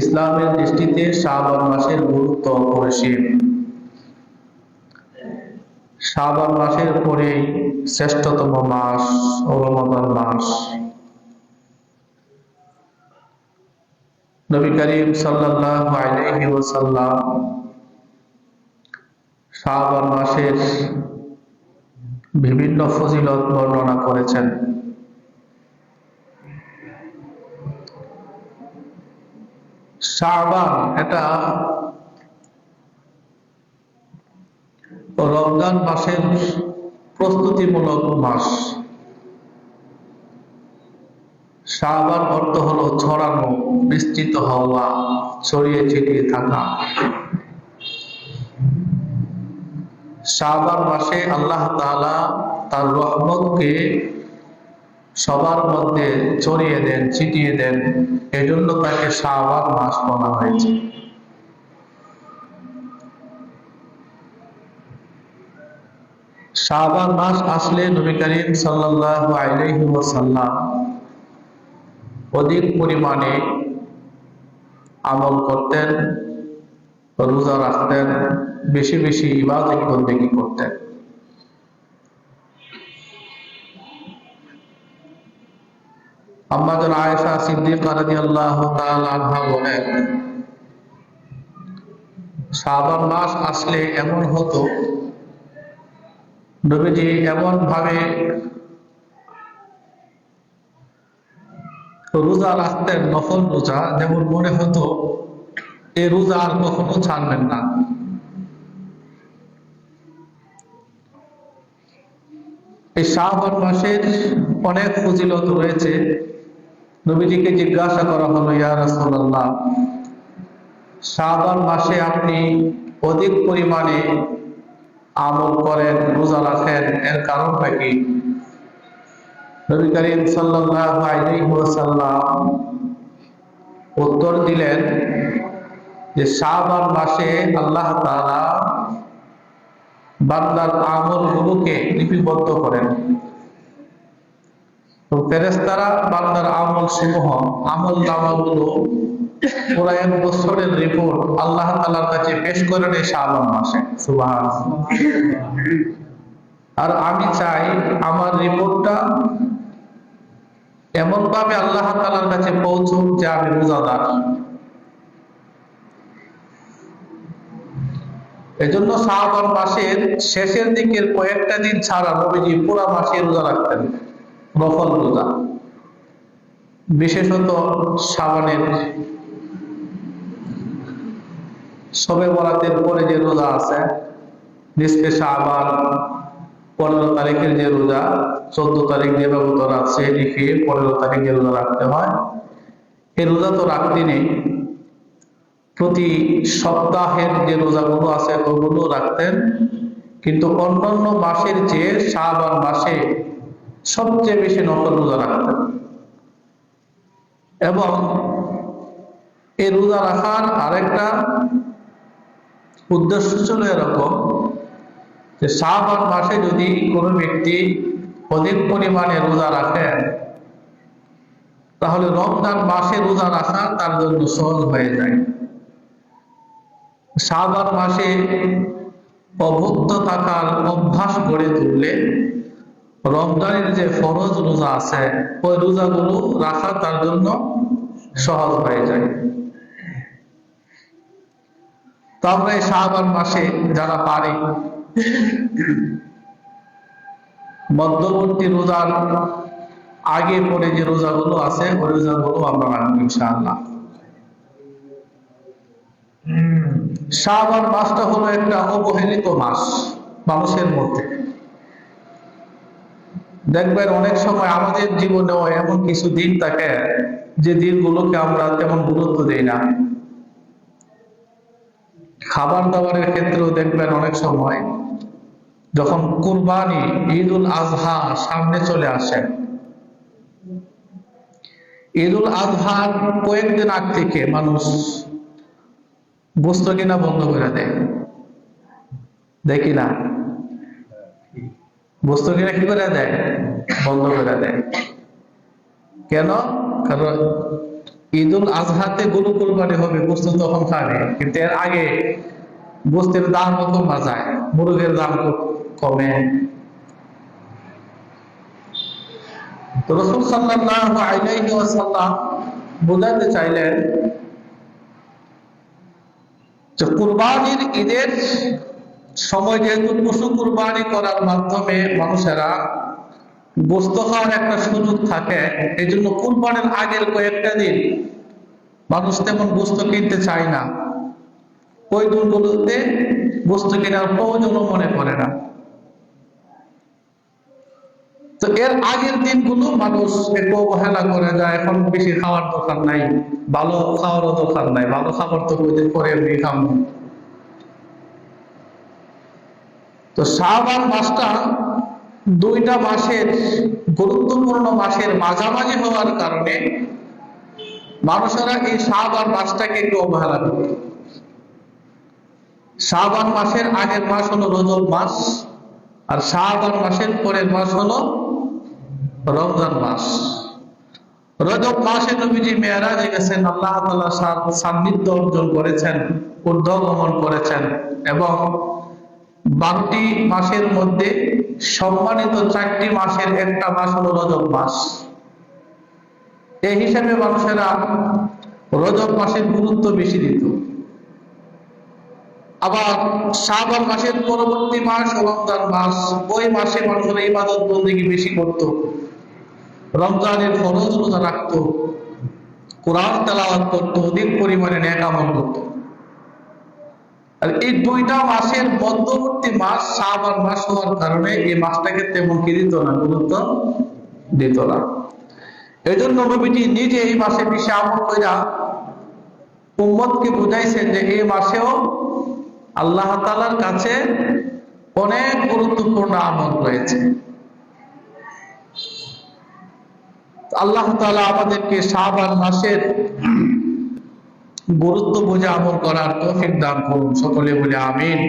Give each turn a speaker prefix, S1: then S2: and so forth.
S1: ইসলামের দৃষ্টিতে শাবান মাসের গুরুত্ব অপরিসীম। শাবান মাসের পরে শ্রেষ্ঠতম মাস রমাদান মাস। নবী করিম সাল্লাল্লাহু আলাইহি ওয়াসাল্লাম শাবান মাসের বিভিন্ন ফজিলত বর্ণনা করেছেন। শাবান এটা রমজান মাসের প্রস্তুতিমূলক মাস। শাবান অর্থ হলো ছড়ানো, বিস্তৃত হওয়া, ছড়িয়ে ছিটিয়ে থাকা। শাবান মাসে আল্লাহ তাআলা তার রহমতকে সবার মধ্যে ছড়িয়ে দেন, ছিটিয়ে দেন। এজন্য তাকে শাবান মাস বলা হয়েছে। শাবান মাস আসলে নবী করিম সাল্লাল্লাহু আলাইহি ওয়াসাল্লাম অধিক পরিমাণে আমল করতেন, রোজা রাখতেন, বেশি বেশি ইবাদত বন্দেগী করতেন। আম্মা জান আয়েশা সিদ্দিকা রাদিয়াল্লাহু তাআলা আনহা বলেন, শাবান মাস আসলে এমন হতো, নবীজি এমন ভাবে রোজা রাখতেন, নফল রোজা, যেমন মনে হতো এই রোজা আর কখনো ছাড়বেন না। এই শাবান মাসের অনেক ফজিলত রয়েছে। নবীজিকে জিজ্ঞাসা করা হলো, ইয়া রাসূলুল্লাহ, শাবান মাসে আপনি অধিক পরিমাণে আমল করেন, রোজা রাখেন, এর কারণটা কি? নবী করিম সাল্লাল্লাহু আলাইহি ওয়াসাল্লাম উত্তর দিলেন যে শাবান মাসে আল্লাহ তাআলা বান্দার আমলগুলোকে লিপিবদ্ধ করেন। তো ফেরেশতারা বান্দার আমল সমূহ, আমল নামাগুলো পুরা এক বছরের রিপোর্ট আল্লাহ তাআলার কাছে পেশ করেন এই শাবান মাসে। সুবহানাল্লাহ। আর আমি চাই আমার রিপোর্টটা এমন ভাবে আল্লাহ তাআলার কাছে পৌঁছুক যে আমি রোজাদার। এজন্য শাবান মাসের শেষের দিকের কয়েকটা দিন ছাড়া নবীজি পুরা মাসে রোজা রাখতেন, নফল রোজা। বিশেষত শাবানের শবে বরাতের পরে যে রোজা আছে, নিসফে শাবান, 15 তারিখের যে রোজা, 14 তারিখ দিবাগত রাত সেহরি খেয়ে 15 তারিখ যে রোজা রাখতে হয়, এই রোজা তো রাখতে নেই। প্রতি সপ্তাহের যে রোজাগুলো আছে ওগুলো রাখতেন, কিন্তু অন্যান্য মাসের চেয়ে শাবান মাসে সবচেয়ে বেশি নফল রোজা রাখতেন। এবং এই রোজা রাখার আরেকটা উদ্দেশ্য ছিল এরকম যে শাবান মাসে যদি কোনো ব্যক্তি অধিক পরিমাণে রোজা রাখেন, তাহলে রমজান মাসে রোজা রাখা তার জন্য সহজ হয়ে যায়। শাবান মাসে অভুক্ত থাকার অভ্যাস গড়ে তুললে রমজানের যে ফরজ রোজা আছে ওই রোজাগুলো রাখা তার জন্য সহজ হয়ে যায়। তো আমরা এই শাবান মাসে যারা পারি মধ্যবর্তী রোজার আগে পরে যে রোজাগুলো আছে ওই রোজাগুলো আমরা রাখবো ইনশাআল্লাহ। শাবান মাসটা হলো একটা অবহেলিত মাস মানুষের মধ্যে। দেখবেন অনেক সময় আমাদের জীবনেও এমন কিছু দিন থাকে যে দিনগুলোকে আমরা তেমন গুরুত্ব দেই না। খাবার দাবারের ক্ষেত্রেও দেখবেন অনেক সময় যখন কুরবানি, ঈদুল আজহা সামনে চলে আসে, ঈদুল আজহার কয়েকদিন আগ থেকে মানুষ গোশত কিনা বন্ধ করে দেয়। দেখি না, গোশত কিনা কি করে দেয়? বন্ধ করে দেয়। কেন? কারণ ঈদুল আজহাতে গরু কুরবানি হবে, গোস্ত তখন খাবে, কিন্তু এর আগে গোস্তের দাম কমা যায়, মুরগের দাম কমে। তো রাসূল সাল্লাল্লাহু আলাইহি ওয়াসাল্লাম বোঝাতে চাইলেন যে কুরবানির ঈদের সময় যেহেতু পশু কুরবানি করার মাধ্যমে মানুষেরা গোস্ত খাওয়ার একটা সুযোগ থাকে, এই জন্য কুরবানির আগের কয়েকটা দিন মানুষ তেমন গোস্ত কিনতে চায় না, ওই দিনগুলোতে গোস্ত কেনার প্রয়োজনও মনে করে না। তো এর আগের দিনগুলো মানুষ একটু অবহেলা করে যায়, এখন বেশি খাওয়ার দরকার নাই, ভালো খাওয়ারও দরকার নাই, ভালো খাবার তো কয়দিন পরে এমনি খাবো। তো শাবান মাসটা দুইটা মাসের গুরুত্বপূর্ণ মাসের মাঝামাঝি হওয়ার কারণে মানুষেরা এই শাবান মাসটাকে একটু অবহেলা করে। শাবান মাসের আগের মাস হলো রজব মাস, আর শাবান মাসের পরের মাস হলো রমজান মাস। রজব মাসে নবীজি মেরাজে গেছেন, আল্লাহ তাআলার সান্নিধ্য অর্জন করেছেন, ঊর্ধ্বগমন করেছেন, এবং 12টি মাসের মধ্যে সম্মানিত 4টি মাসের একটা মাস হলো রজব মাস। এই হিসাবে মানুষেরা রজব মাসের গুরুত্ব বেশি দিত। আবার শাবান মাসের পরবর্তী মাস রমজান মাস, ওই মাসে মানুষেরা ইবাদত বন্দেগী বেশি করত, রমজানের ফরজ রোজা রাখতো, কোরআন তেলাওয়াত করতো, অধিক পরিমাণে নেক আমল করতো। আর এই দুইটা মাসের মধ্যবর্তী মাস শাবান মাস হওয়ার কারণে এই মাসটাকে তেমন কি দিত না, গুরুত্ব দিত না। এই জন্য নবীজি নিজে এই মাসে বেশি আমল কইরা উম্মতকে বুঝাইছেন যে এই মাসেও আল্লাহ তাআলার কাছে অনেক গুরুত্বপূর্ণ আমল রয়েছে। আল্লাহ তাআলা আমাদেরকে শাবান মাসের গুরুত্ব বুঝে আমল করার তৌফিক দান করুন, সকলে বলে আমিন।